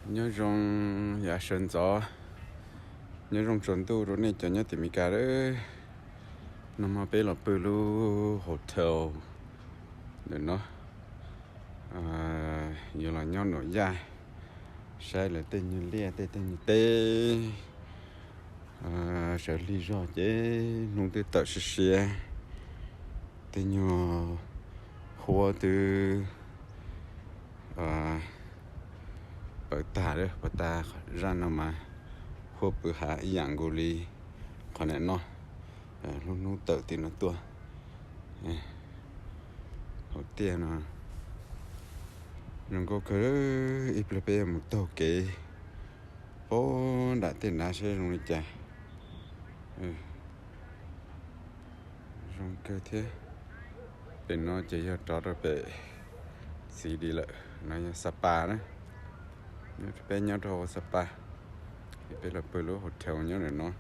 nhớ rong nhà sơn gió nhớ rong trốn tu rồi này cho nhớ tìm mi cả đấy nó mà bé là bự lu hotel để nó giờ là nhau nổi dài sai là tên như lia tên như tê sợ lý do chứ nông tư tự xe tên như hoa từ bởi ta đấy bởi ta ra nó mà hoa bự hạ dạng gồ lì còn này nó lúc nó tự thì nó tua hỗ tiền nó có cái ít là bây một tàu kế bố đã tiền đã xe rồi chả trong cơ thế để nó chỉ cho trò ra về xí đi lại nó như spa đấy nó bé nhớ đồ spa thì bây là bơi lúa hotel nhớ này nó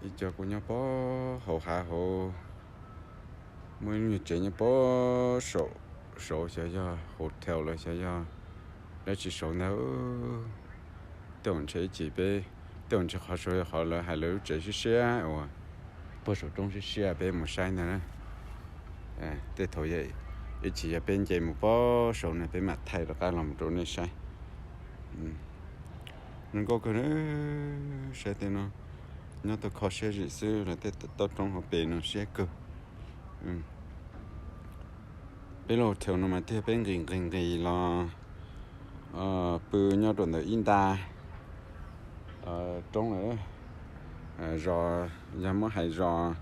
ý cho cô nhớ bó hậu hạ hậu mới như chuyện như bó sổ sẽ cho hotel là sẽ cho để chỉ sổ nào tưởng chế chỉ bé tưởng chỉ họ sổ họ là hay là chỉ xe bó sổ trong xe bé một sai nữa để thôi vậy ý chỉ là bên chạy một bó sổ này bên mặt thay là cái làm chỗ này sai nên có cái đó sai thế nó nó tôi khó xe gì xưa là tôi trong học bể nó xe cơ bây giờ theo nó mà theo bên gìn là bự nhau đồn ở Inda trong này rồi nhà mới hay rồi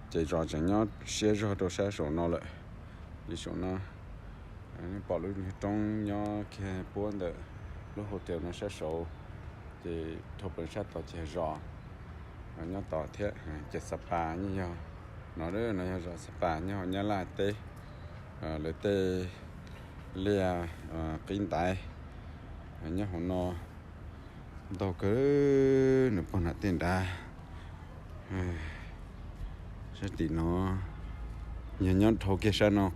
chạy rồi chẳng nhau xe rồi đồ xe sổ nó lại đi sổ nó bỏ luôn trong nhau kia buôn được lúc hotel nó sẽ sổ thì thuộc bên sát tàu chạy rồi nó tỏ thế chạy spa như nhau nó đó nó rồi spa nhau nhớ lại tê lấy tê lia kinh tài nhớ họ nó đâu cứ nửa con hạt tiền đa sẽ thì nó nhớ thâu kia sao nó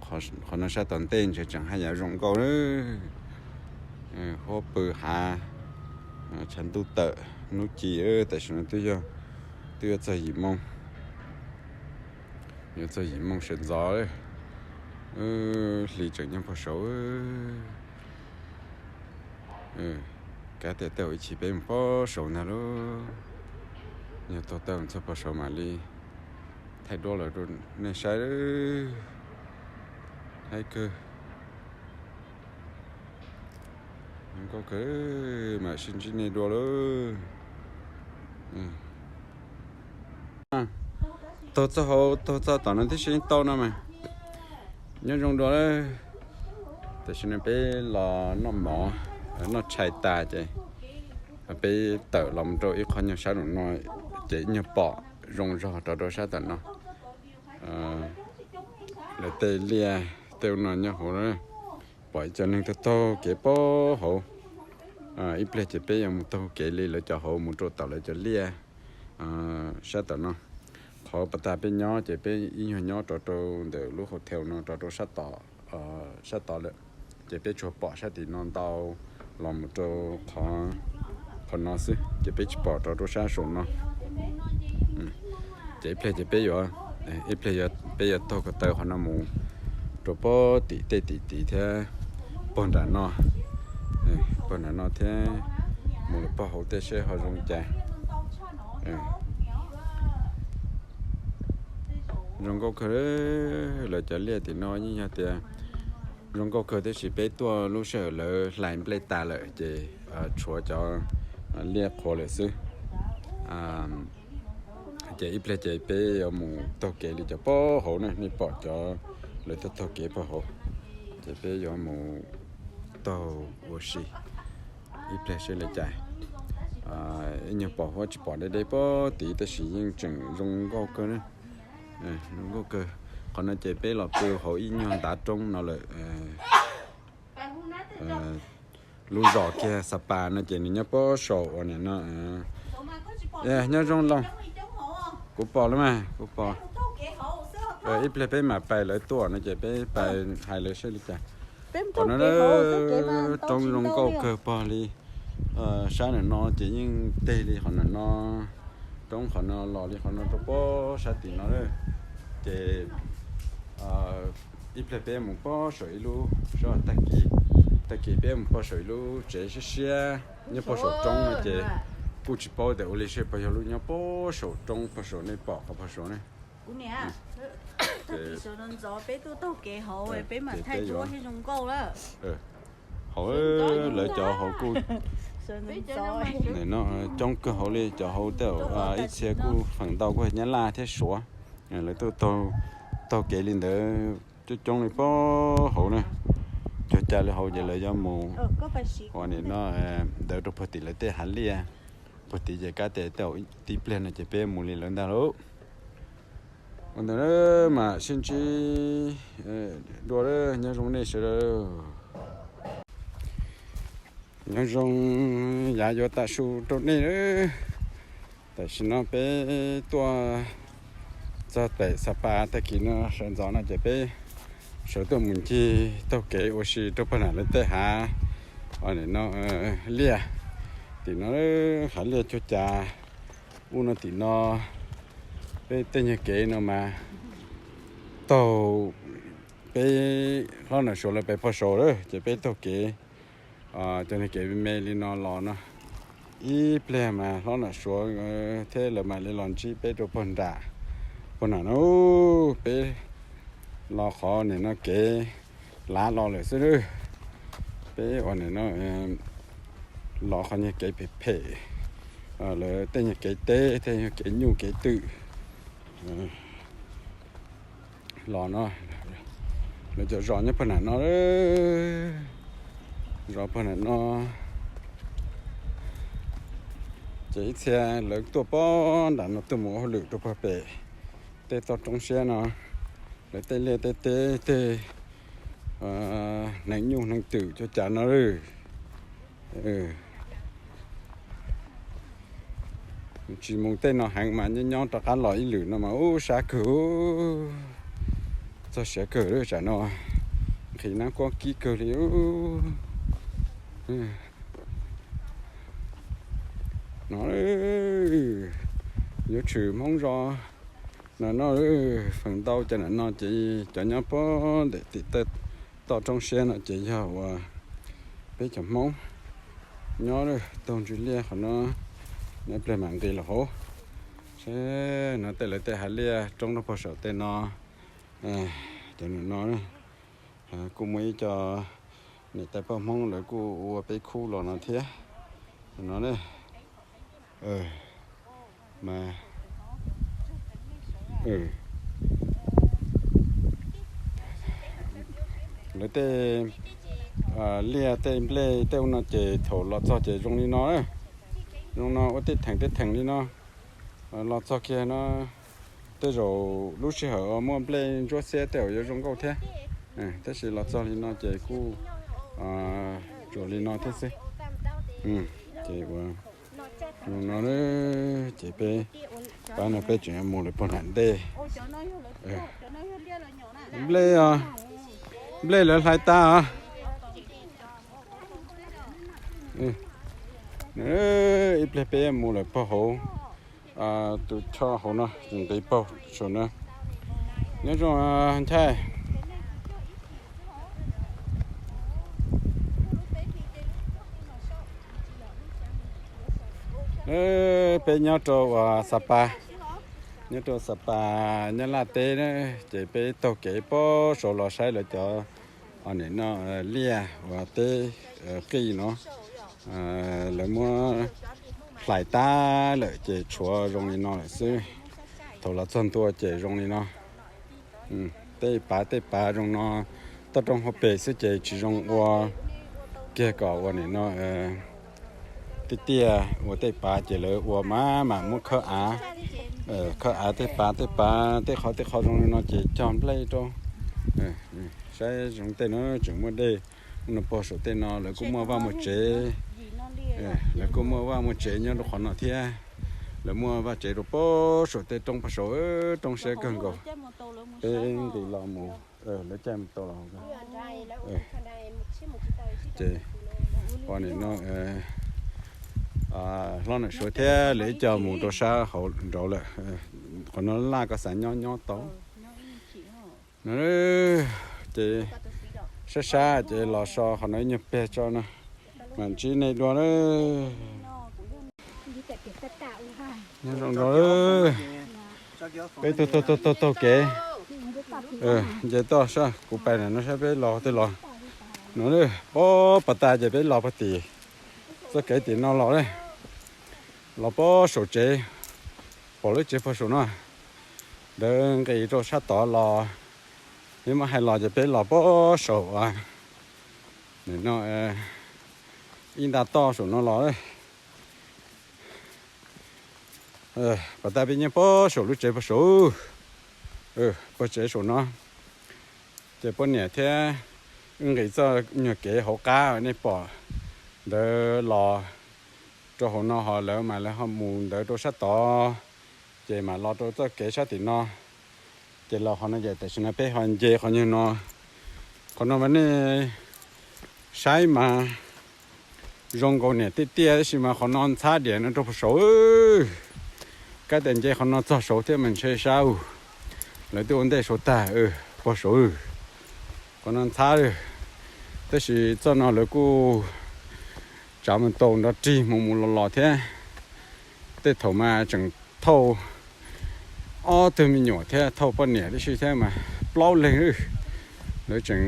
họ nó sẽ tận tên sẽ chẳng hay là rộng câu nữa hộp bự hà chân tu tự nó chỉ tại sao nó tôi cho gì mong nhớ cho gì mong sân gió đấy lì chẳng nhắm vào số cái tệ tệ chỉ bên phố số nào đó nhớ tôi tao cho vào số mà đi thay đổi là rồi này sai đấy hay cơ có cái mà xin chỉ này đồ đó tôi cho tao nó thích xin tao nữa mà nhớ trong đó đấy tại sao nó bé là nó mỏ nó chạy ta chứ bé tự làm rồi ít khó nhau sao nó chỉ như bỏ rong rò đó sao tận nó là tê lia tê nó nhớ hồ đó bởi cho nên tôi cái bó hồ ít lấy chỉ bé một tôi cái lia là cho hồ một chỗ tàu lại cho lia sao tận nó họ bắt ta bên nhỏ chỉ bên in nhỏ trò để lúc hotel nó trò sát tỏ lại chỉ bên chỗ bỏ sát thì non tàu làm một chỗ họ nó xí chỉ bên bỏ trò sát xuống nó chỉ bên rồi ít bây giờ tôi có tới họ nó mù trò bỏ tỉ thế bọn đàn nó thế một lúc bỏ hậu tê xe họ dùng chạy rong câu khởi là cho lia thì nói như thế thì rong câu khởi thì chỉ bé tua lúc sợ là lại plei ta lại thì chúa cho lia khó lại xứ chỉ plei chỉ bé ở mù tàu kế đi cho bỏ hồ này đi bỏ cho lấy tàu kế bỏ hồ chỉ bé ở mù tàu vô xí ít plei sẽ lấy chạy nhưng bỏ hoa chỉ bỏ đây bỏ tí ta sử dụng chừng rong câu khởi nữa nó có cơ còn nó chạy bé là bêu họ in nhon đá trông nó lại lú giò kia spa nó chạy nhớ bó sổ này nó nhớ rong lòng cú bò lắm mà cú bò อีเปลไปมาไปเลยตัวนะจะไปหายเลยใช่หรือจ้ะ Bém còn tốt nó cái hồ tốt cái mà trong chín rong đâu câu đi cơ pa li sáng này nó chỉ những tê li họ nó trong họ nó lò li họ nó trong bó sa tì nó đấy chỉ ít phải bé một bó sợi lu cho ta kỳ bé một bó sợi lu chế xe nhớ bó sợi trong nó chỉ cụ chỉ bó để uli xe bó lu nhớ bó sợi trong bó sợi này bỏ bó sợi này Cú nè thật thì số đơn gió bé tôi tốt cái hồ ấy bé mà thay chúa hay rong câu đó họ lợi cho họ cu này nó trong cơ hội đi cho họ đều ít xe cu phần đầu của nhá la thế số này là tôi kể lên để cho trong này có họ này cho cha là họ giờ là do mù họ này nó đỡ được phát triển lại thế hẳn liền phát triển giờ cái thế tàu tiếp lên là chỉ bé mù liền lớn đó còn đó mà xin chi đùa đó nhớ trong này sẽ nhớ trong nhà cho ta su trong này nữa tại sao nó bé tua cho bé Sapa ta kia nó sản xuất nó chỉ bé số tôi muốn chi tao kể ở xí tôi phải làm tới hả ở này nó lia thì nó khá lia cho cha u nó thì nó bé tên nhà kể nó mà tao bé nó là số là bé phá số đó chỉ bé tao kể cho nên kể với mẹ li nó lo nó ít ple mà nó là số thế là mà li lon chi bé đồ bẩn đã bẩn nào nó bé lo khó này nó kể lá lo lại xứ nữa bé ở này nó lo khó như kể phê là tên như kể té tên như kể nhu kể tự lo nó là cho rõ nhất phần nào nó rõ phần nào nó chỉ xe lớn tua bó đã nó tua mũ lựu tua bể tê to trong xe nó lấy tê lê tê nánh nhu nánh tử cho chả nó rồi chỉ mong tên nó hàng mà như nhau cho cá lõi lử nó mà ô xa cửa cho sẽ cửa rồi chả nó khi nó có kỹ cửa thì nó nhớ trừ mong rõ nó phần đầu cho nó chỉ cho nhau bó để tịt to trong xe nó chỉ cho bé chấm mong nhớ rồi tôn chú lia của nó phải mang đi là hố thế nó tên là tên hải lia trong nó có sở tên nó cho nó cũng mới cho người ta bao mong là cô bé khu là nó thế nó đây mà lấy tên lia tên ple tên nó chỉ thổ lọt cho chỉ trong đi nó đấy trong nó có tết thành đi nó lọt cho kia nó tới rồi lúc xưa ở mua ple cho xe tiểu cho trong câu thế thế thì lọt cho đi nó chỉ cu rồi đi nó thế gì chỉ nó chỉ bé bạn nó bé chuyện mua được bốn hẳn đây ple là hai ta ít ple mua được bao hồ tụi cho hồ nó dùng cái bao số nó nhớ rồi thế bé nhớ cho Sapa nhớ cho Sapa nhớ là tê đó chỉ bé tàu kế bó số lò sai là cho anh ấy nó lia và tê cây nó lấy mua lại ta lại chỉ chúa rong nó là xứ thầu là chân tua chỉ rong nó tê bà rong nó ta trong hộp bể sẽ chỉ rong qua kia cỏ qua này nó tia của tê bà chỉ là của má mà muốn khơi tê khó rong nó chỉ chọn play cho sẽ rong tê nó chúng mua đây nó bỏ số tê nó là cũng mua vào một chế là cũng mua vào một chế nhớ nó khó nó thế แล้วมัวว่าเจโรโปโสเตตรงปะโสตรงเสกันก็เป็นดีลอหมูแล้วแจมโตเราก็เจพอนี่เนาะเราเนี่ยสวยแท้เลยเจ้าหมูตัวซาเขาเราเลยคนนั้นลาก็สัญญาโตนั่นเจช้าๆเจรอซอเขาน้อยเนี่ยเปะจ้านะมันจีในดวงเลยนี่ตรงนั้นไปตัวเก๋เจต่อซะกูไปเนี่ยน้องใช้ไปรอตัวรอนั่นเลยพอปตาจะไปรอปฏิสักเก๋ตีน้องรอเลยรอพอสดเจพอเลยเจพอสดนะเดินcái chỗ sát tỏ lò nhưng mà hay lòจะเป็นลอพอสดอ่ะนี่น้องอินดาต่อสดน้องรอเลยปตาเป็นยังพอสดรู้เจพอสดพอเจสดเนาะเจพอเนี่ยแท้cái cho nhiều cái hậu cá này bỏ đỡ lò cho họ nó họ lỡ mà là họ mù đỡ đồ sát to chỉ mà lo đồ cho cái sát thì nó chỉ lo họ nó vậy tại sao nó bé họ dễ họ như nó còn nó vẫn này sai mà rong câu này tít tía thì mà họ non xa điện nó trong số cái tiền dễ họ nó cho số thì mình sẽ sao lấy tôi ổn định số ta bỏ số còn nó xa rồiแต่สิเจ้าน้อเลยกูจำมันโตนจีมุมหล่อๆแท้แต่ถมาจังเท่าเธอมีหนวดแท้เท่าปนเนี่ยที่ชื่อแท้มาเปล่าเลยเลยจัง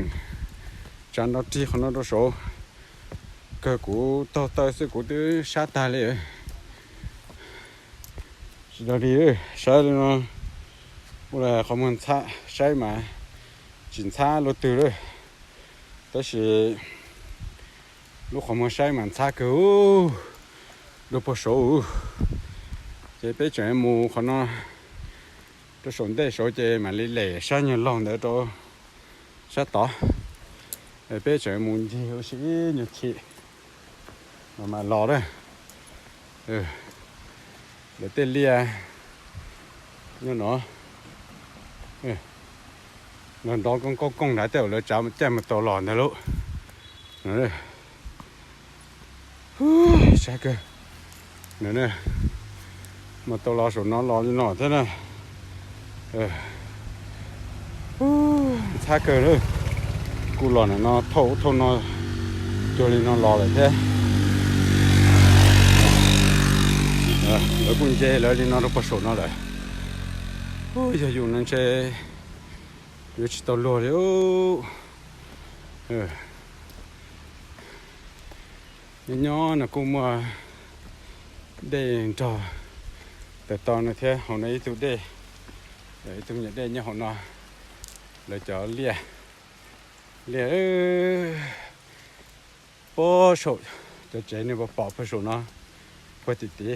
จันดจีคนนั้นตัวโสก็กูโตสิกูดื้อชาตาเลยสุดดีใช่เลยเนาะเวลาเขามันช้าใช่มาจินช้ารถตื่นเลยแต่是ลูกของมันใช้มันช้าเกินลูกพอสูจะไปเจอหมูเขาเนาะตัวสนได้สูจะมันเละๆใช้เงินลองเดี๋ยวตัวใช้ต่อไปเจอหมูที่เขาสิหยุดที่มารอเลยเดี๋ยวเตลี่ยเนี่ยเนาะlần đó con đã tiểu là cháu chém một tổ lòn này luôn, này, sao cơ, này, một tổ lò số nó lò như nọ thế này, sao cơ nữa, cu lò này nó thâu nó, cho nên nó lò lại thế, ở quân chế lại đi nó có số nó lại, giờ dùng nó chếอยู่ที่ตลอดเลยย้อนนะกูมาได้ต่อแต่ตอนนั้นเท่าของในตัวได้ตรงนี้ได้เนี่ยของเราเลยจะเลี้ยปอสดจะเจนี่ว่าปอปอสดนะปกติ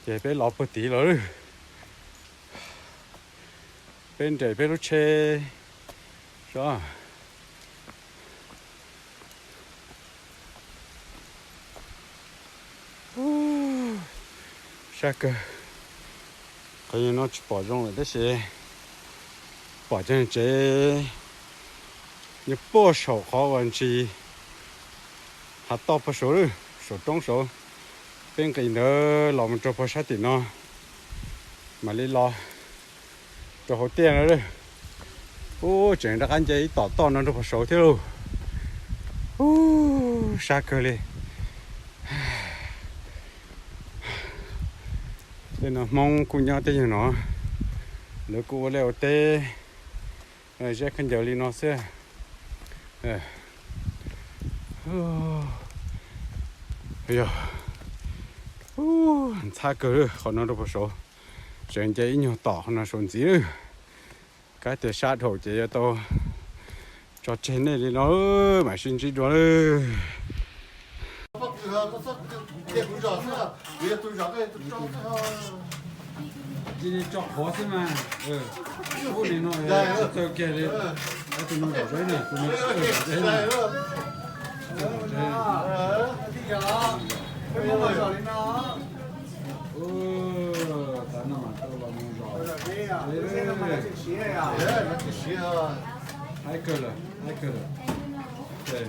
เจไปหลอกปกติเลยเป็นเด็กเป็นลูกเชยใช่ชักก็เขายังน้อยปอดลงเลยแต่เสียปอดจังเจนี่ปอสเขาวันจีหัดต่อปอสเลยสตรงสเป็นกันเนอหล่อมันจะพอชัดติเนาะมาลีรอcho hậu tiền rồi đấy, chuyện đã ăn chơi tỏ nó được số thế luôn, xa cơ đi, đây nó mong cùng nhau tới nó, nếu cô leo tê, sẽ khăn giờ đi nó sẽ, xa cơ rồi, còn nó được số. Chuyện chơi nhiều tỏ nó xuân gì cái từ sát hồ chơi to cho trên này thì nó mà xin chỉ đó ơi đi cho khó thế mà cô này nó tôi kể đi tôi nó ở đấy này tôi nó ở đấy này 咱那嘛都老能找。对呀，有些人买这鞋呀，那这鞋啊，太够了，太够了。对。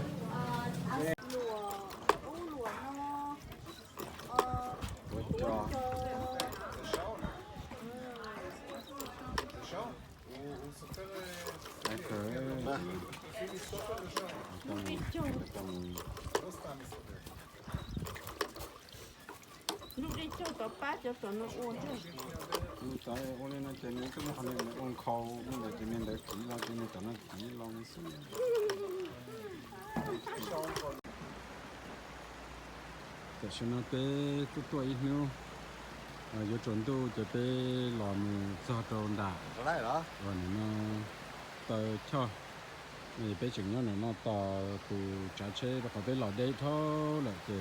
我叫。太够了。lúc đi cho tao ba cho tao nó ôn thôi. Tại ôn lên nó chơi cái nó hành nó ôn khâu nhưng mà chơi nên để kỹ lo chơi nên tao nó kỹ lo mới xui. Tại sao nó bé tuổi ít nữa, giờ chuẩn tu giờ bé làm sao tròn đã. Lại đó. Rồi nó tao cho. Này bé chừng nhau nó tao từ trái chế và có bé lọt đây thôi là kì.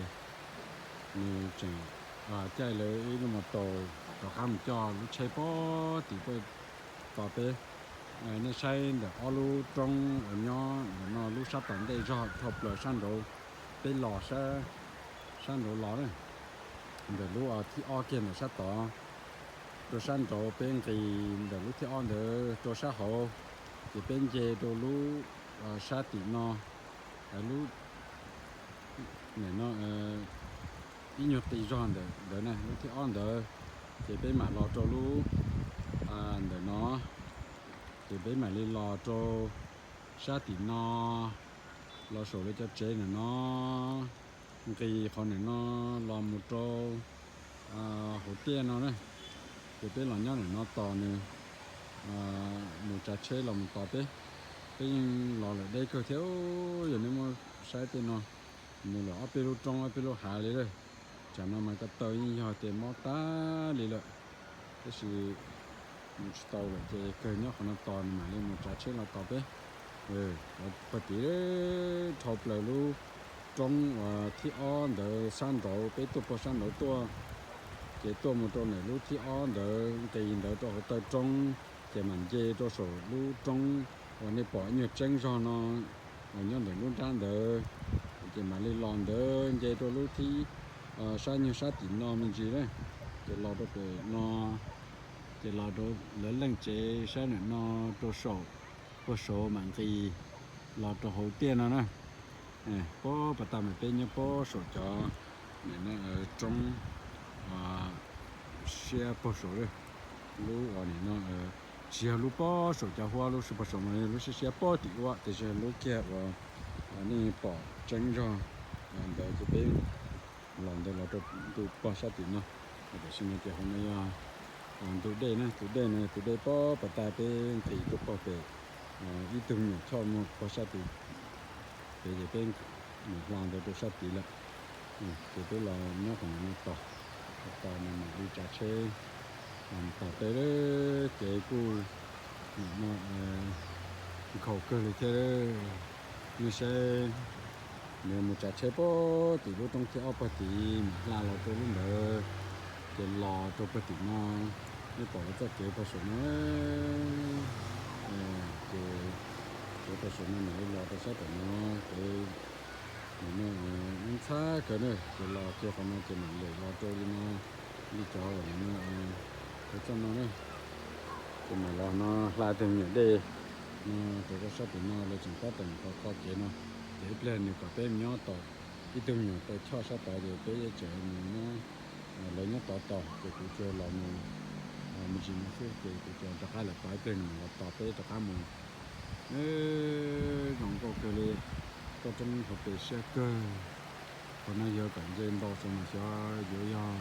Này chừng chạy lấy nó mà tàu khám cho lúc chạy bó thì tôi tàu bé nó xây để ở lúc trong ở nhau nó lúc sắp tận đây cho thọc là sang đồ bé lò sẽ sang đồ lò này để lúc thì ở kia là sắp tỏ rồi sang đồ bên thì để lúc thì ở để cho sát hậu thì bên kia đồ lúc sát thì nó lúc này nó ít nhiều tỷron để này lúc thì on để bên mà lò cho lúc để nó để bên mà lên lò cho sát thì nó lò sổ để cho chế này nó cái con này nó làm một trò hỗ tiền nó này để bên lò nhau này nó to này một trái chế là một to bé bên lò lại đây cơ thiếu giờ nếu mà sai tên nó mình là áp bên trong áp bên hạ lấy đây cho nó mà cái tới như họ tiền mót ta lấy lại cái sự một tàu là cái cơ nhóc nó to mà lên một trái chế là to bé và tí đấy thọp lại luôn trong thi on để san đầu bé tụt vào san đầu tua cái tua một trâu này lúc thi on để cái gì để cho họ tới trong cái màn dê cho sổ lúc trong và này bỏ nhiều tranh cho nó nhau để luôn trang để cái mà lên lòn để dê cho lúc thi sao như sao thì nó mình gì đấy cái lò đó cái nó cái lò đó lớn lên chế sao nữa nó cho sổ mà thì lò cho hậu tiền nó nè có bắt đầu mình bên như có sổ cho này nó ở trong xe bỏ sổ đấy lúc ở này nó xe lúc bỏ sổ cho hoa lúc bỏ sổ mà lúc xe bỏ thì hoa thì xe lúc kia và này bỏ tránh cho để cái bên làm để là tôi bỏ sát thì nó để xin cái hôm nay tôi đây bỏ bắt đầu bên thì tôi bỏ về ý tưởng cho một bỏ sát thì để bên làm để tôi sát thì là thì tôi là nó còn nó to mình đi trả chế làm tỏ tới đấy cái cu nó khẩu cơ thì thế như sẽ nếu một trả chế bó thì lúc trong cái ốp thì là tôi lúc đó cái lò tôi bắt thì nó bỏ ra cái bao số nó cái bao số nó lò tôi sát nó cái nó xa cái này cái lò kia không nó cái mình để lò tôi nó đi cho rồi nó cái trong nó đấy cái mà lò nó lại từng những đây nó tôi có sát nó lấy chúng ta từng có cái nó để lên thì có bên nhỏ to ít từng nhỏ tôi cho sát to rồi cái chợ nó lấy nhỏ to cái cụ cho lò mình chỉ nói cái cụ cho tất cả là phải bên nó to tới tất cả mình nó có cái này có trong học về xe cơ còn nó giờ cảnh trên bao xong mà cho dễ do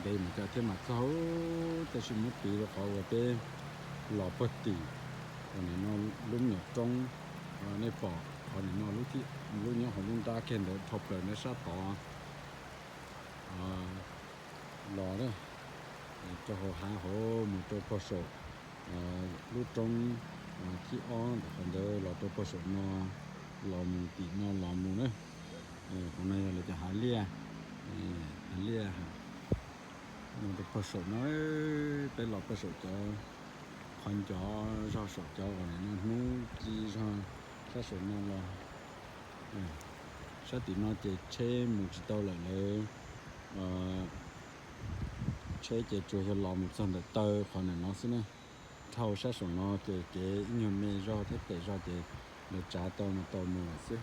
đây mà cho thêm mặt xấu ta xin mất tỷ là khó ở bên lò bất tỷ còn này nó lúc nhỏ trong này bỏ còn này nó lúc nhỏ họ luôn ta khen để thọc lại nó sát tỏ lò đó cho họ hạ họ một chỗ bớt sổ lúc trong khi on còn đây lò chỗ bớt sổ nó lò mù tí nó lò mù đấy còn này là cho hái lia nó được bớt sổ nó tới lò bớt sổ cho con chó cho sổ cho còn này nó nú chi cho sát sổ nó là sát tí nó chế một tàu lại lấy chế chế cho lòng một son để tơ còn là nó xin nè thâu sát sủng nó cái nhiều mê do thế để do thì để trả tàu mà tàu mùa xí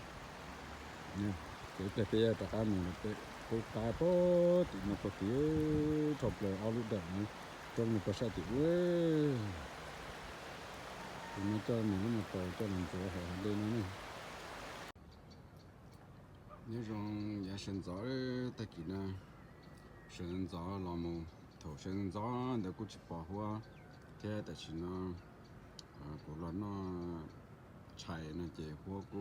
nè cái bây giờ tất cả mùa cái cô cá bó thì nó có tiếng chọc lời ao lúc đợt này trong một cái sao thì nó cho mình nó tàu cho mình chỗ họ đây nó này nhớ rằng nhà sinh gió ta kỹ nè sinh gió làm mù thổ sinh gió để cô chỉ bỏ hoa thế tại chỉ nó của nó chạy nó chỉ hoa cô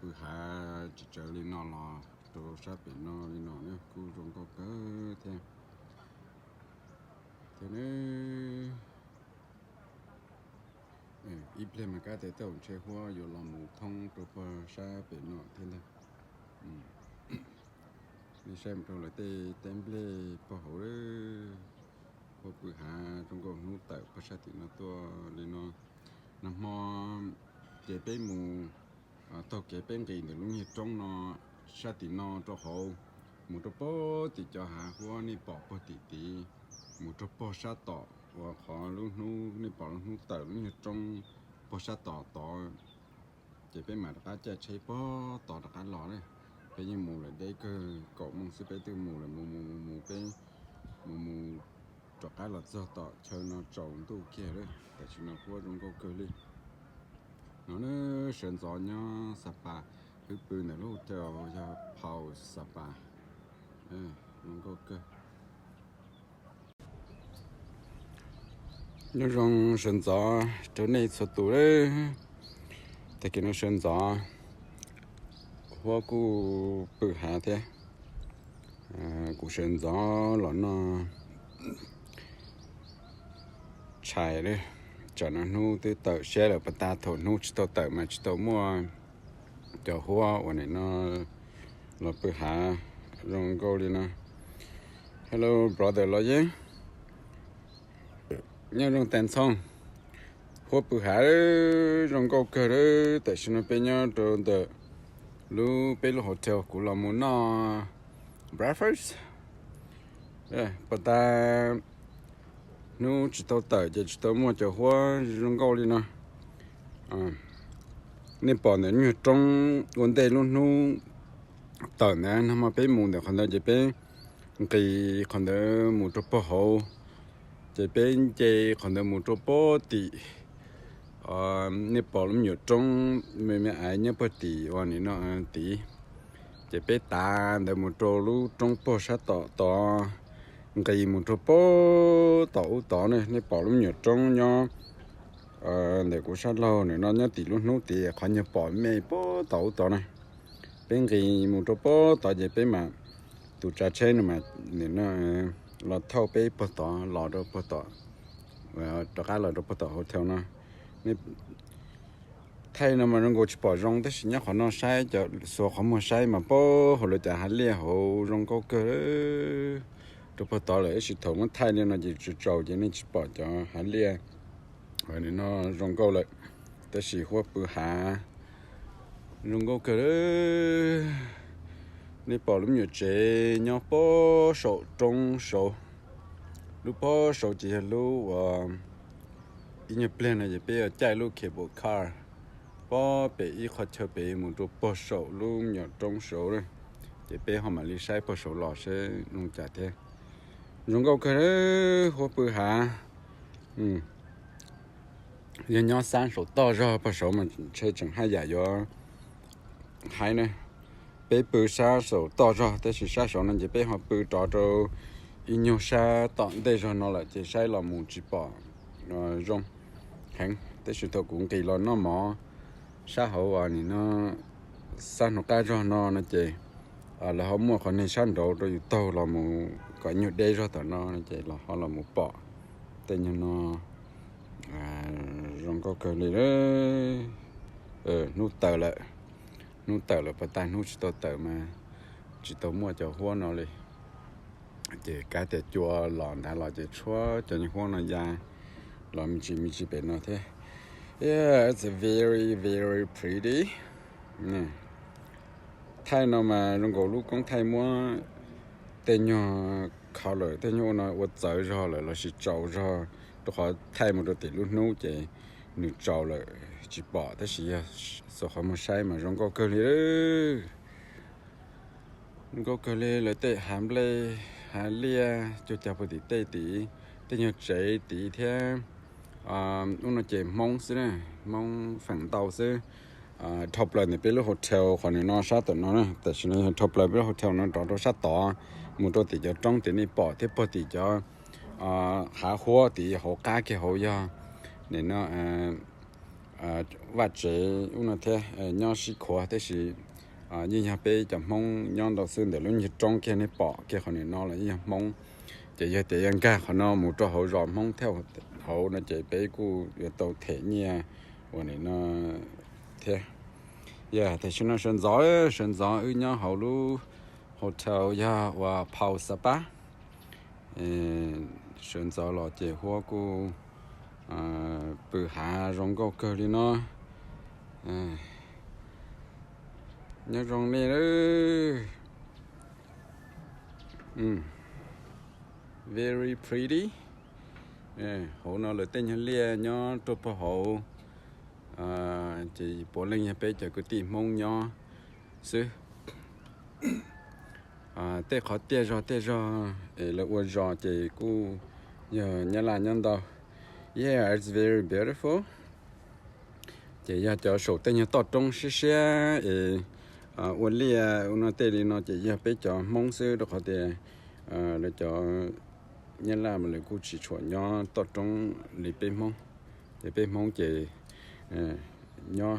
bự hà chỉ chờ lên nó là đồ sắp bị nó lên nó nữa cô trong có cỡ thế thế nên ít lên mà cái để tàu chơi hoa rồi làm mù thông đồ sắp bị nó thế này đi xem rồi lại tem ple bỏ hổ đấy có bự hà trong có nút tại phát sát thì nó to lên nó nằm mò chế bé mù tao chế bé cái để lúc như trong nó sát thì nó cho hậu một chỗ bó thì cho hà hoa này bỏ bó tí một chỗ bó sát tỏ và khó lúc nu này bỏ lúc tại lúc như trong bó sát tỏ chế bé mà đã chơi chơi bó tỏ đã lò đấy bây giờ mù là đây cơ cậu mong sẽ bé từ mù là mù bé mù cho cái là do tỏ chơi nó trồng tu kia đấy tại vì nó qua trong câu cơ đi nó sơn gió nhá sapa cái bự này lúc cho phao sapa trong câu cơ nó trong sơn gió chỗ này số tủ đấy tại cái nó sơn gió hoa cô bự hà thế cô sơn gió là nó chạy đấy cho nó nu tới tờ xe là bắt ta thổi nu chỉ tờ mà chỉ tờ mua cho hoa và này nó là bự hà rong câu đi nè hello brother lo chứ nhớ rong tên xong hoa bự hà rong câu cơ đấy tại sao nó bên nhau rồi tờ lu pelo hotel của là muốn nó breakfast bắt ta nu chỉ tao tờ chỉ tao mua cho hoa rong câu đi nè nên bỏ này như trong vấn đề luôn nu tờ này nó mà bé mù để còn chỉ bé cái còn đỡ mù cho bò hậu chỉ bé chỉ còn đỡ mù cho bò thì nên bỏ lắm nhiều trong mấy ai nhớ bớt tí và này nó tí chỉ biết ta để một chỗ lu trong bò sát tỏ cái một chỗ bò tỏ này nên bỏ lắm nhiều trong nhau để cô sát lâu này nó nhớ tí luôn nốt tí khỏi nhớ bỏ mấy bò tỏ này bên cái một chỗ bò tỏ chỉ biết mà tụ trà trên mà này nó là thâu bé bò tỏ lò đó bò tỏ và tất cả là đó bò tỏ hotel nó thay nó mà nó gọi bỏ rong tới nhá họ nó sai cho số họ mà sai mà bố họ lại trả hắn lia họ rong câu cơ rồi bắt đầu lại sự thầu nó thay nên nó chỉ trâu cho nên chỉ bỏ cho hắn lia rồi nên nó rong câu lại tới sự hoa bự hà rong câu cơ nên bỏ lúc nhiều chế nhau bố sầu trong sầu lúc bố sầu chỉ là lúc in your plan là bây giờ chạy lúc cable car bỏ bị ít khó chơi bị một chỗ bỏ sổ luôn nhỏ trong sổ rồi thì bây họ mà đi sai bỏ sổ lò sẽ nông trả thế dùng câu cái hoa bự hà giờ nhỏ sáng sổ to ra bỏ sổ mà chơi chẳng hay giả do hay này bây bự sa sổ to ra thế thì sa sổ nên chỉ bây họ bự to rồi in nhiều sa tọn đây rồi nó lại chỉ sai là một chỉ bỏ rong hàng tới sự thầu cũng kỳ lo nó mỏ xã hội thì nó san nó cái cho nó chỉ là họ mua còn nên san đồ rồi tàu là một cái nhiều đây rồi tao nó chỉ là họ là một bỏ tên như nó rong có cái này đó nút tờ lại bắt tay nút tờ mà chỉ tao mua cho hoa nó đi chỉ cái để chua lòn đã là chỉ chua cho những hoa nó dài làm chỉ bên nó thế yeah it's very very pretty nè thay nó mà nó gọi lúc con thay mua tên nhỏ color แต่อยู่นะว่าเจอจอเลยเราสิเจ้าจอตัวเขาไทยมันติรุ่นนู้เจนึกเจ้าเลยจิปอแต่สิสเขามาใช้มาจงก็เกเลยก็เกเลยเลยเตะหามเลยหาเลียจุดจับปฏิเตตีแต่ยังใจตีแท้อุ่นเจมองซินะมองฝั่งเตาซิท็อปเลยเนี่ยเป็นโฮเทลคนนี้นอนชาตัวนั้นนะแต่ฉันท็อปเลยเป็นโฮเทลนั้นต่อชาต่อมุดติจะจ้องตีนี่ปอที่ปติจะหาหัวตีหัวก้าเกี่ยวหัวยาเนี่ยนะว่าเจอุ่นเทย้อนสิขวแต่สิยิ่งไปจะมองย้อนต่อซึ่งเดี๋ยวลุ้นจะจ้องแค่ในปอแค่คนนี้นอนเลยยิ่งมองจะยังแต่ยังก้าคนนอนมุดหัวรอมองเท่าหัวนั่นจะไปกูอยู่ตัวเทเนี่ยวันนี้นะเท่แต่ฉันน่ะฉันย่าเขารู้โฮเทลย่าว่าพาวสปาฉันรอเจ้าหัวกูไปหาโรงก็เกิดเลยเนาะเนี่ยโรงนี้เลยvery pretty họ nó là tên lia nhó trộn vào họ chỉ bỏ lên nhà bé cho cái tìm mong nhó xứ tê khó tê rồi là uốn rồi chỉ cô giờ nhà là nhân đâu yeah it's very beautiful chỉ giờ cho số tên nhà to trong xe uốn lia nó tê đi nó chỉ giờ bé cho mong xứ được họ tê là cho nhà là mà lại cô chỉ chuẩn nhó to trong lì bê mong chỉ nhó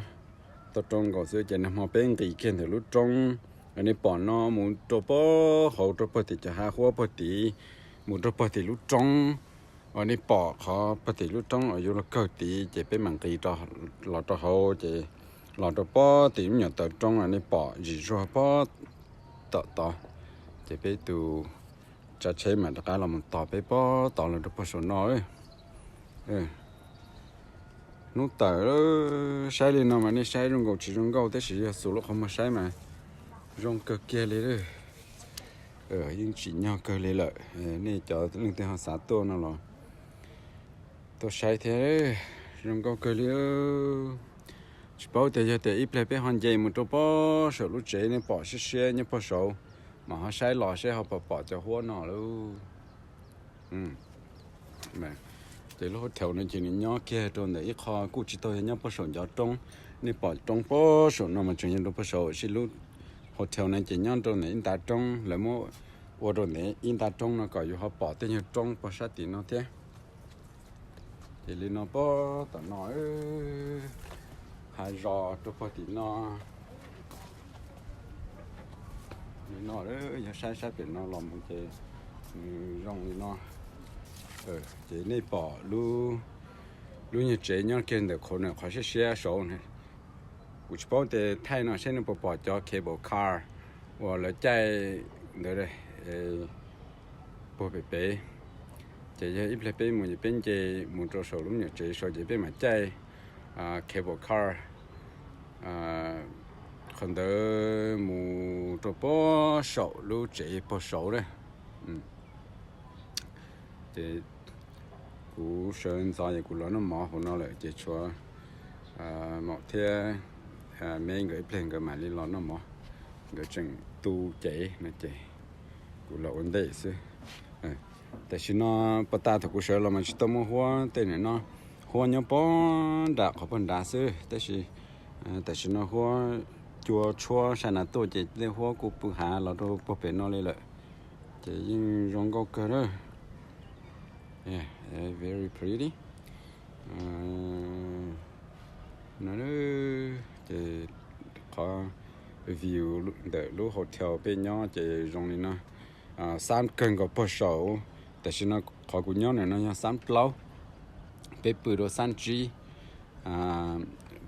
to trong có sự chỉ nằm họ bên cái kia thì lúc trong anh ấy bỏ nó muốn cho bó hậu cho bó thì cho hai hoa bó tí muốn cho bó thì lúc trong anh ấy bỏ họ bó thì lúc trong ở vô là cơ tí chỉ bên mảng cái cho lọ cho hậu chỉ lọ cho bó thì nhỏ to trong anh ấy bỏ gì cho bó tọ chỉ bên từ cho chế mà cái là một tọ bên bó tọ là được bó số nói nó tờ sai lên nó mà nó sai trong cầu chỉ trong cầu thế chỉ số lúc không mà sai mà trong cơ kia lấy đấy nhưng chỉ nhau cơ lấy lợi này cho những tên họ sát tô nó rồi tôi sai thế trong cầu cơ lấy chỉ bảo thế cho thế ít lại bé hoàn dây một chỗ bỏ số lúc chế này bỏ xe như bỏ số mà họ sai lò xe họ bỏ cho hoa nó luôn mà thì lúc theo nên chỉ nên nhớ kia trong đấy kho cụ chỉ tôi nhớ bao số nhớ trong nên bỏ trong bao số nó mà chuyển đến bao số chỉ lúc hotel này chỉ nhớ trong này in ta trong là mua ở trong này in ta trong nó có họ bỏ tên nhớ trong bao sát thì nó thế thì lên nó bỏ tao nói hai giò trong bao thì nó đấy sai biển nó làm một cái rong thì nó chỉ này bỏ lu như chế nhau kia đượcคนเนี่ยเขาใช้เสียสองเนี่ยกูจะบอกแต่ไทยเนาะใช้ในปอจอ cable car ว่าแล้วใจเดี๋ยวเลยปอเป๊ะจะยังอีกเลยเป็นมันจะเป็นใจมันจะสรุปเนี่ยใจสจะเป็นมาใจcable car คนเดิมมันจะปอสรุปใจปอสเลยจะกูเชิญใจกูแล้วน้ำหมอของเราเลยจะชัวหมอเทียแม่งก็เพลงก็มาลีร้อนน้ำหมอก็จังตูเจ๋นะเจ๋กูเราอันเดสิแต่ฉันน่ะปตาถ้ากูเชิญเรามันจะต้องหัวแต่เนี่ยเนาะหัวเนาะป้อนด่าเขาเป็นด่าซื้อแต่ฉันน่ะหัวจัวชัวฉันน่ะตัวเจ๋ได้หัวกูปูหาเราตัวปอเป็นนอเลยเลยเจ๋ยิ่งร้องก็เกิดเลย Yeah, very pretty. Nó thì có view the lu hotel bên nhau thì trong này nó san cần có bao số,แต่ฉันnó có của nhau này nó san plau, bên bờ đó san chi,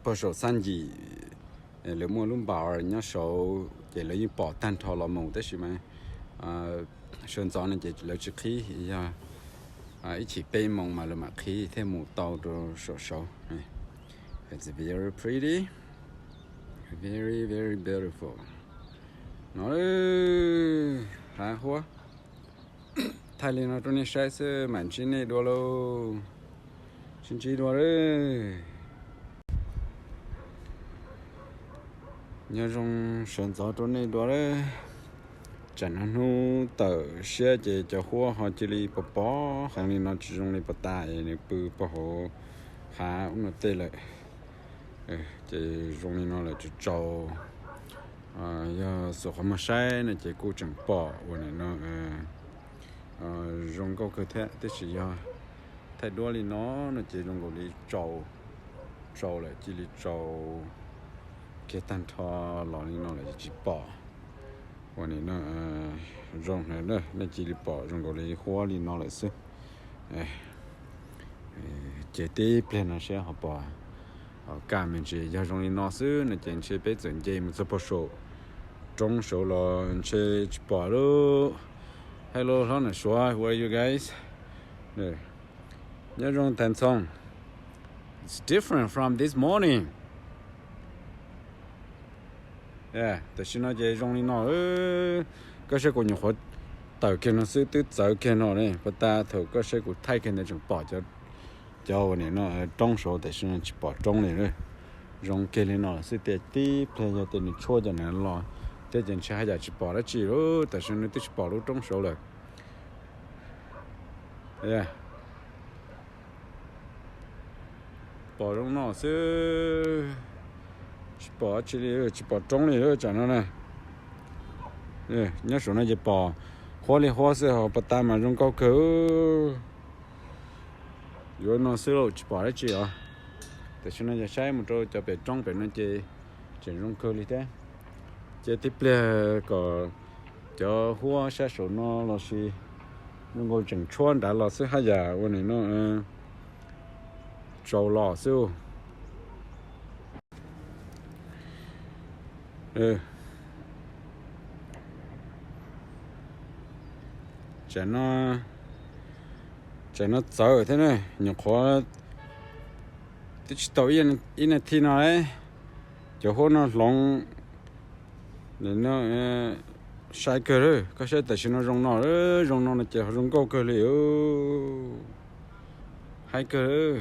bao số san gì, nếu mua luôn bảo nhau số thì lấy những bỏ tan thò lò mù, แต่是嘛sơn gió này chỉ lấy chữ khí ya ít chỉ bay mong mà là mà khí thêm một tàu đồ sổ it's very pretty, very very beautiful. Nó hả hoa 太里那种的晒是蛮近的多喽，近几多嘞。那种选择种的多嘞，真的弄到些这叫火哈这里不包，行里那这种的不大，你不好，还我对了，这种的那了就找。要是我们晒那这个真包，我那用个个太，但是要太多了那这用个里找了，这里找，给单他老里那了就包，我那用那这里包用个里花里那了是，这对不那些好包。干们这要容易拿手，那真是被整节目不熟，中手了，去跑喽。Hello， how are you? Where are you guys? 对，那种单从 ，it's different from this morning. Yeah， 但是那这容易拿，个些个人活，到看那是都早看那嘞，不打头个些个太看那种跑叫我呢那中手的是去跑中的了，用给你那是得低，偏要得你错着呢了，这件事还要去跑了去喽，但是呢都去跑了中手了，跑中那是去跑去了，去跑中的了，讲了呢，你说那就跑，花里花时候不打嘛用高口。有那时候去跑了去啊，但是那就晒么着就被装备那这种颗粒的，这底边个叫花晒手那老是那个整穿的老是还呀，我那找老是这那早的呢，你看，这去导演那天那嘞，就好那龙，那晒个了，可是但是那用那就用高个了哟，还个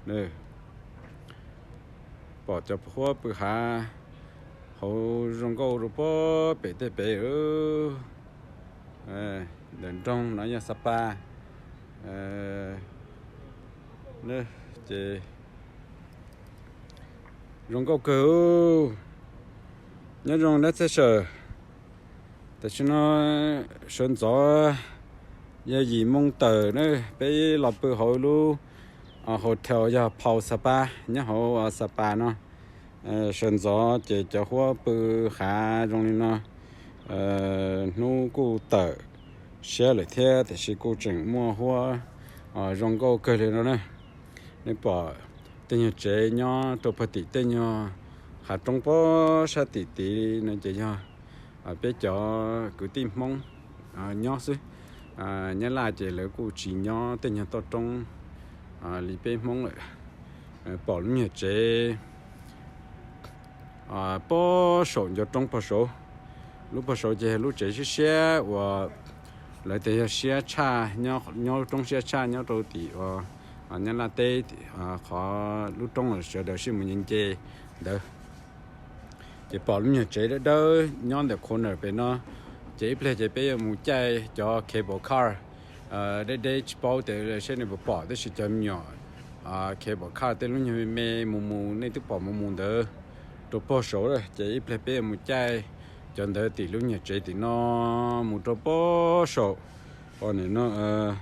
了，把这不好不下，好用高了不白的白哦，人中那也18。那这用个狗，那种那才是，但是呢，选择也以梦的呢，被老板好路后头要跑18，然后18呢，选择这叫话不还容易呢，努个的。写了天，但是古镇模糊用个个了呢，你把等于这样都不地等于还中包啥地那这样别叫个地方鸟是你拉这了个鸡鸟等于到中里边梦了保你这包手就中包手，如不手这路这些些我。来这些写茶，鸟中写茶，鸟都地你那得好路中了学的是么人家的，这保你这的都鸟的可能被呢，这边有木仔叫 cable car，这去保的现在不保的是叫鸟cable car 的路上面木那都保木的，都保手了，这边有木仔。cho nên thì lúc nhà chơi thì nó một chỗ bó sổ còn này nó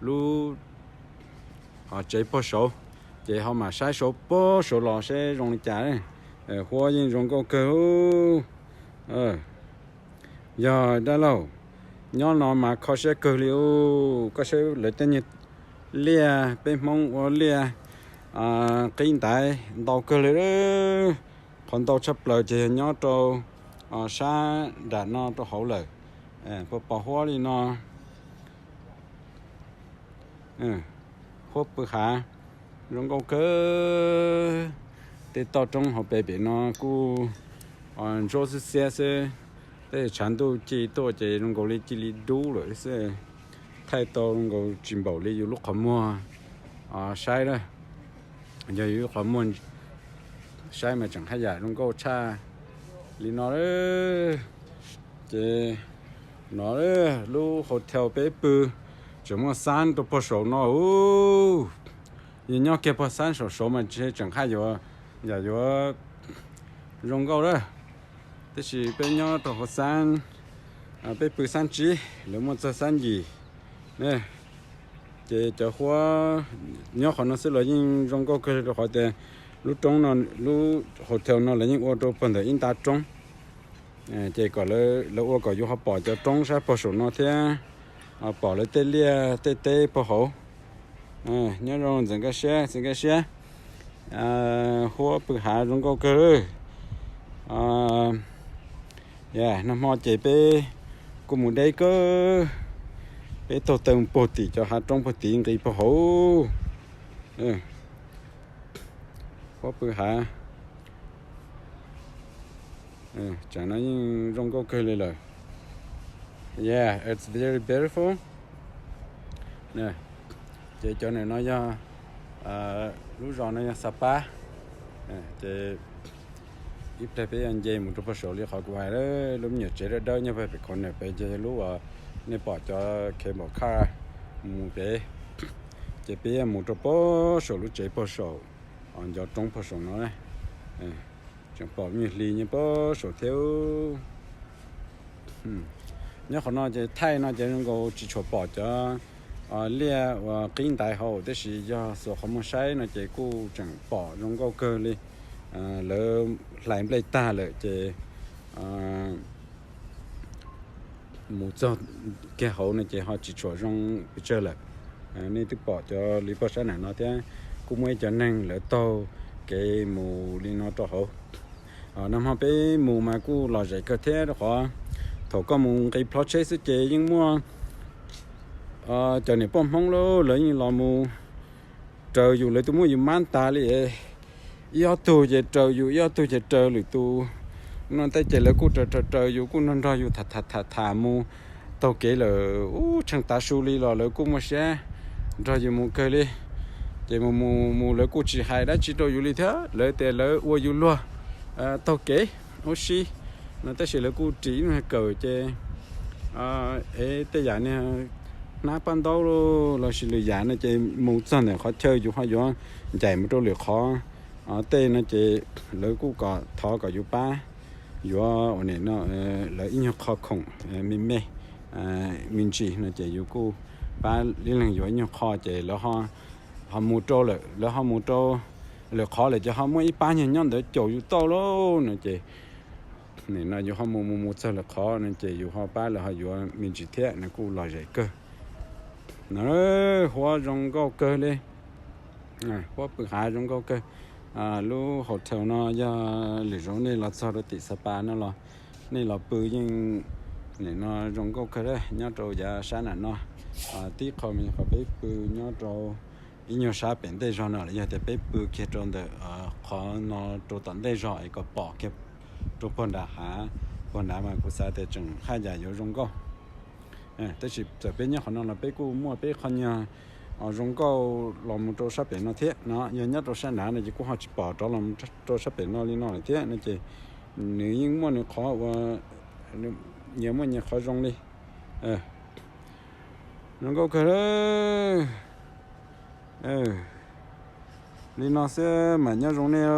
lúc chơi bó sổ chơi họ mà sai sổ bó sổ lò sẽ rong trả này hoa yên rong câu câu giờ đã lâu nhỏ nó mà khó sẽ cơ liệu có sẽ lấy tên nhiệt lia bên mong lia kinh tế đầu cơ liệu còn đầu chấp lời chơi nhỏ trâu xa đã nó to hậu lời bỏ hoa đi nó hộp bự hạ rong câu cơ để tao trong họ bể nó cu rồi sẽ แต่ฉัน都记多这能够哩记哩多了是太多能够进步哩有路ขมัวใช้了อย่าอยู่ขมัวใช้มาจังขยะ能够差哩นอ这นอ路 hotel ไปปู怎么山都不熟呢哦人家给不山熟嘛这整还有也有能够了แต่สิเป็นยอดตัวสันไปปืนสันจีหรือมันจะสันยีเนี่ยจะหัวยอดของนักศึกษายิ่งรงก็คือเขาแต่รู้ตรงนั้นรู้โฮเทลนั้นแล้วยิ่งว่าตัวเป็นแต่อินตาตรงเจก็เลยแล้วว่าก็อยู่เขาปอจะตรงใช่พอสุนเทียปอเลยเตเลียเตพอเขาเนี่ยเรา整个些หัวปืนหารงก็คือnó mò chạy pe cùng một đây cơ pe tổ tầng bột tỷ cho hạt trong bột tỷ cái bò hổ có bự hả chẳng nói nhưng trong câu cười lên rồi yeah it's very beautiful nè chạy cho này nó cho lúc rồi nó Sapa chạy ít thế bây giờ một số số liệu họ quay đó lúc nhiều chế đó đâu như vậy phải còn này bây giờ lúc này bỏ cho cái một car một bé chế bây giờ một số lúc chế bỏ số on cho trong bỏ số nó này chẳng bỏ nhiều lì như bỏ số theo nhớ họ nói chế thay nó chế nó chỉ cho bỏ cho lia và kinh đại hậu thế thì do số không sai nó chế cô chẳng bỏ trong câu cơ đi lỡ lại lấy ta lỡ chế một cho cái hậu này chế họ chỉ cho trong chơi lại nên tức bỏ cho lý bác sĩ này nó thế cũng mới cho nên lỡ tàu cái mù đi nó cho hậu năm họ bé mù mà cũng lò dậy cơ thế đó họ thầu có mù cái purchase chế nhưng mua cho nên bom phong lô lỡ như lò mù trời dù lấy tôi mua dù man ta đi yếu tố về trời dù yếu tố về trời lưỡi tu nó tay chạy là cú trời dù cú nó ra dù thà mu tàu kế là chẳng ta su li là lỡ cú mà xe ra dù mu cây li chạy mu lỡ cú chỉ hai đã chỉ trời dù li thế lỡ tè lỡ uo dù lúa tàu kế oxy nó tay chạy là cú chỉ nó cờ chạy tè giả này nãy ban đầu là chỉ lười giả này chạy mu chân này khó chơi dù hay dù chạy một chỗ lười khó tên nó chỉ lỡ cú có thọ có giúp ba giúp ở này nó lỡ ít nhiều khó khăn mình mê mình chỉ nó chỉ giúp cú ba liên lạc giúp nhiều khó chỉ lỡ họ mua trâu lỡ họ mua trâu lỡ khó là cho họ mua ít ba nhân nhân để chỗ giúp to luôn nó chỉ này nó giúp họ mua sao là khó nó chỉ giúp họ ba là họ giúp mình chỉ thế nó cú lo dễ cơ nó hoa rong cao cơ lên hoa bự hà rong cao cơ lúc hotel nó do lì rong này là sao đó tỷ Sapa nó là này là bự nhưng này nó rong cao cơ đấy nhớ trâu giờ sáng này nó tí khó mình phải biết bự nhớ trâu ít nhiều sáng bên đây rồi nó là giờ để biết bự kia trâu để khó nó trâu tận đây rồi có bỏ cái trâu phần đã hả phần đã mà cũng sẽ để chừng 2 giờ vô rong caoแต่สิจะเป็นเนี่ยเขานอนไปกูมั่วไปคนเนี่ยรงก็ลมโตสับเป็นเนาะเทเนาะยันยัดโตสันหนาเนี่ยจะกูหาจิปอตอลมโตสับเป็นเนาะลีเนาะเทเนี่ยจะหนึ่งยิ่งมั่วเนี่ยขอว่าเนี่ยมั่วเนี่ยขอรงเลยรงก็คือลีเนาะเสียมันเนี่ยรงเนี่ย